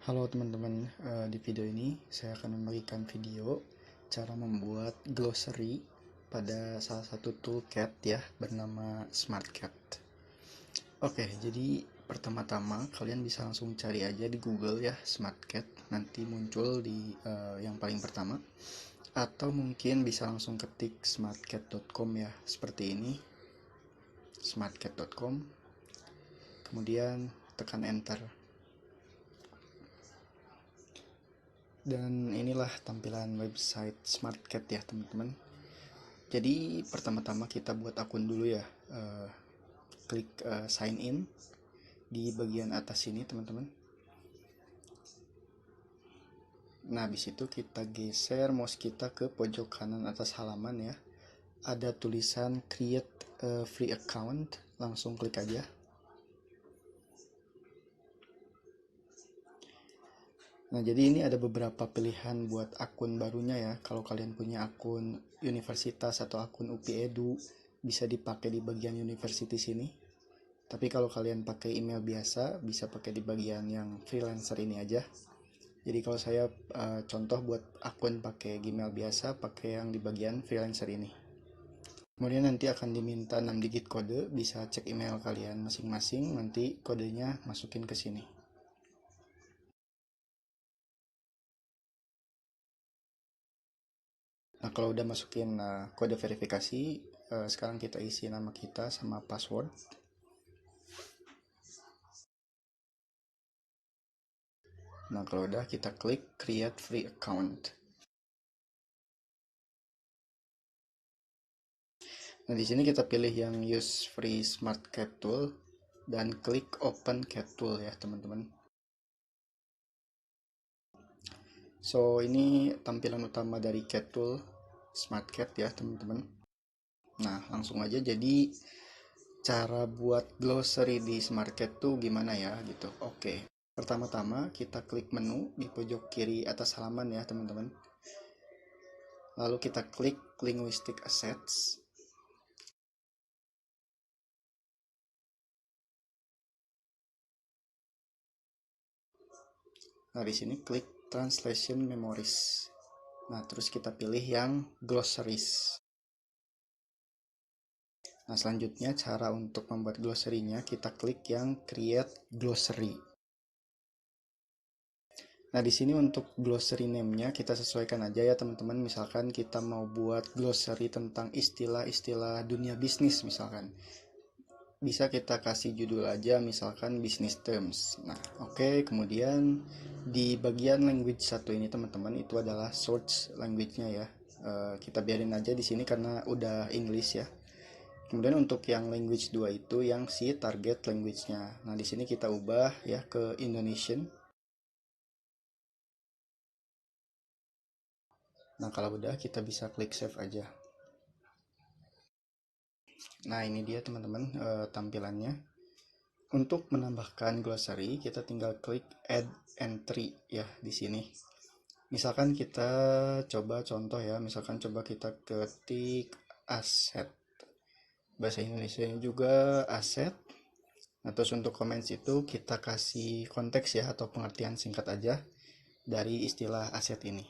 Halo teman-teman, di video ini saya akan membagikan video cara membuat glossary pada salah satu toolcat ya bernama SmartCat. Oke, jadi pertama-tama kalian bisa langsung cari aja di Google ya SmartCat, nanti muncul di yang paling pertama. Atau mungkin bisa langsung ketik smartcat.com ya, seperti ini, smartcat.com. Kemudian tekan enter. Dan inilah tampilan website SmartCat ya teman-teman. Jadi pertama-tama kita buat akun dulu ya. Klik sign in di bagian atas sini teman-teman. Nah habis itu kita geser mouse kita ke pojok kanan atas halaman ya. Ada tulisan create a free account, langsung klik aja. Nah, jadi ini ada beberapa pilihan buat akun barunya ya. Kalau kalian punya akun universitas atau akun UPI Edu, bisa dipakai di bagian university sini. Tapi kalau kalian pakai email biasa, bisa pakai di bagian yang freelancer ini aja. Jadi kalau saya contoh buat akun pakai Gmail biasa, pakai yang di bagian freelancer ini. Kemudian nanti akan diminta 6 digit kode, bisa cek email kalian masing-masing, nanti kodenya masukin ke sini. Nah, kalau udah masukin kode verifikasi, sekarang kita isi nama kita sama password. Nah, kalau udah kita klik create free account. Nah, di sini kita pilih yang use free smart cat tool dan klik open cat tool ya, teman-teman. So, ini tampilan utama dari cat tool smart cat ya, teman-teman. Nah, langsung aja jadi cara buat glossary di SmartCat tuh gimana ya gitu. Oke. Pertama-tama kita klik menu di pojok kiri atas halaman ya, teman-teman. Lalu kita klik linguistic assets. Nah, di sini klik translation memories. Nah, terus kita pilih yang glossaries. Nah, selanjutnya cara untuk membuat glossary-nya kita klik yang create glossary. Nah, di sini untuk glossary name-nya kita sesuaikan aja ya teman-teman. Misalkan kita mau buat glossary tentang istilah-istilah dunia bisnis misalkan. Bisa kita kasih judul aja misalkan business terms. Nah, oke, kemudian di bagian language satu ini teman-teman itu adalah source language-nya ya. Kita biarin aja di sini karena udah English ya. Kemudian untuk yang language 2 itu yang si target language-nya. Nah, di sini kita ubah ya ke Indonesian. Nah, kalau udah kita bisa klik save aja. Nah, ini dia teman-teman tampilannya. Untuk menambahkan glossary, kita tinggal klik add entry ya di sini. Misalkan kita coba contoh ya, misalkan coba kita ketik aset. Bahasa Indonesia juga aset. Nah, terus untuk comments itu kita kasih konteks ya atau pengertian singkat aja dari istilah aset ini.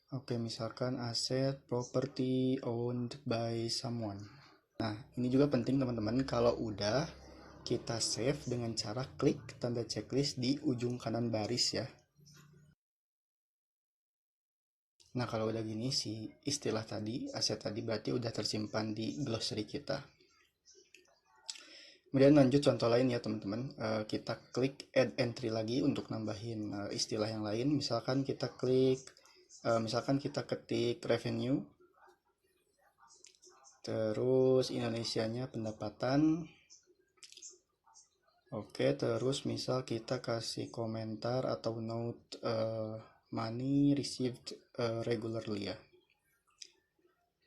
Oke, misalkan aset property owned by someone. Nah, ini juga penting teman-teman, kalau udah kita save dengan cara klik tanda checklist di ujung kanan baris ya. Nah, kalau udah gini si istilah tadi, aset tadi berarti udah tersimpan di glossary kita. Kemudian lanjut contoh lain ya teman-teman. Kita klik add entry lagi untuk nambahin istilah yang lain. Misalkan kita klik, misalkan kita ketik revenue, terus Indonesianya pendapatan. Oke, terus misal kita kasih komentar atau note money received regularly ya.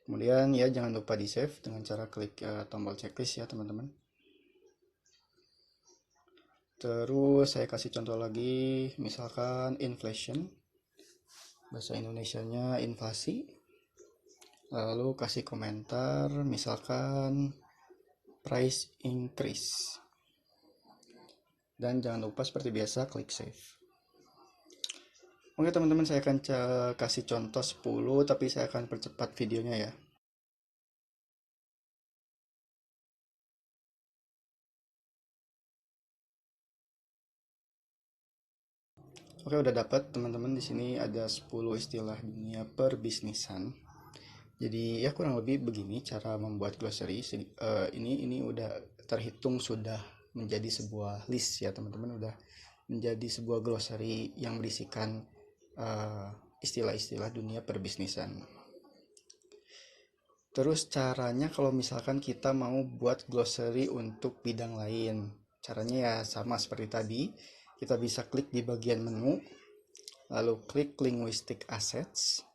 Kemudian ya jangan lupa di save dengan cara klik tombol checklist ya teman-teman. Terus saya kasih contoh lagi, misalkan inflation, bahasa Indonesianya inflasi. Lalu kasih komentar, misalkan price increase. Dan jangan lupa seperti biasa klik save. Oke teman-teman, saya akan kasih contoh 10, tapi saya akan percepat videonya ya. Oke, udah dapat teman-teman. Di sini ada 10 istilah dunia perbisnisan. Jadi ya kurang lebih begini cara membuat glossary. Ini udah terhitung sudah menjadi sebuah list ya teman-teman, udah menjadi sebuah glossary yang berisikan istilah-istilah dunia perbisnisan. Terus caranya kalau misalkan kita mau buat glossary untuk bidang lain, caranya ya sama seperti tadi. Kita bisa klik di bagian menu, lalu klik linguistic assets,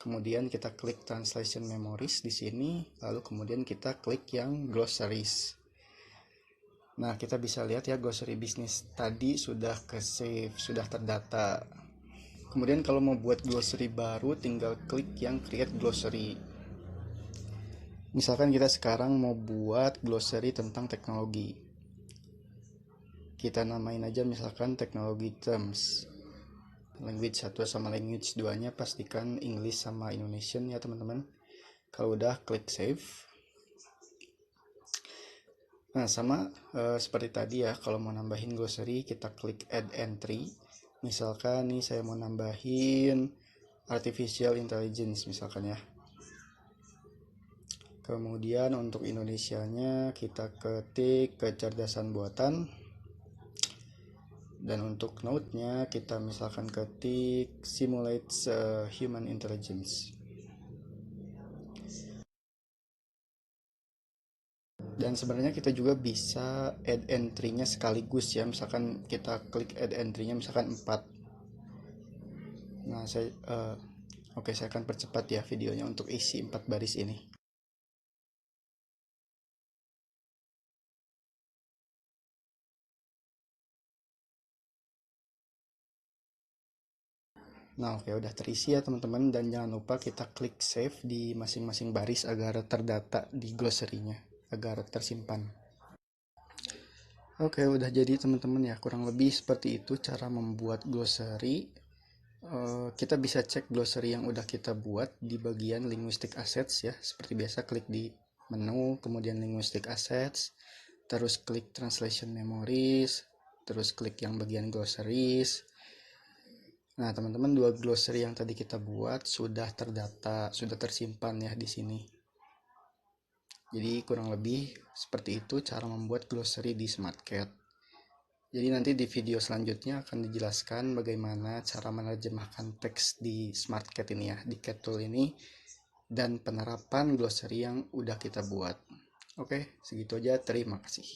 kemudian kita klik translation memories di sini, lalu kemudian kita klik yang glossaries. Nah, kita bisa lihat ya glossary bisnis tadi sudah ke save, sudah terdata. Kemudian kalau mau buat glossary baru, tinggal klik yang create glossary. Misalkan kita sekarang mau buat glossary tentang teknologi. Kita namain aja misalkan teknologi terms. Language 1 sama language 2-nya pastikan English sama Indonesian ya teman-teman. Kalau udah klik save. Nah, sama seperti tadi ya, kalau mau nambahin glossary kita klik add entry. Misalkan nih saya mau nambahin artificial intelligence misalkan ya. Kemudian untuk Indonesianya kita ketik kecerdasan buatan. Dan untuk note-nya kita misalkan ketik simulates human intelligence. Dan sebenarnya kita juga bisa add entry-nya sekaligus ya, misalkan kita klik add entry-nya misalkan 4. Nah saya akan percepat ya videonya untuk isi 4 baris ini. Nah oke, udah terisi ya teman-teman, dan jangan lupa kita klik save di masing-masing baris agar terdata di glossary-nya, agar tersimpan. Oke, udah jadi teman-teman ya, kurang lebih seperti itu cara membuat glossary. Kita bisa cek glossary yang udah kita buat di bagian linguistic assets ya, seperti biasa klik di menu, kemudian linguistic assets, terus klik translation memories, terus klik yang bagian glossaries. Nah teman-teman, 2 glossary yang tadi kita buat sudah terdata, sudah tersimpan ya di sini. Jadi kurang lebih seperti itu cara membuat glossary di SmartCat. Jadi nanti di video selanjutnya akan dijelaskan bagaimana cara menerjemahkan teks di SmartCat ini ya, di Cat Tool ini, dan penerapan glossary yang udah kita buat. Oke, segitu aja. Terima kasih.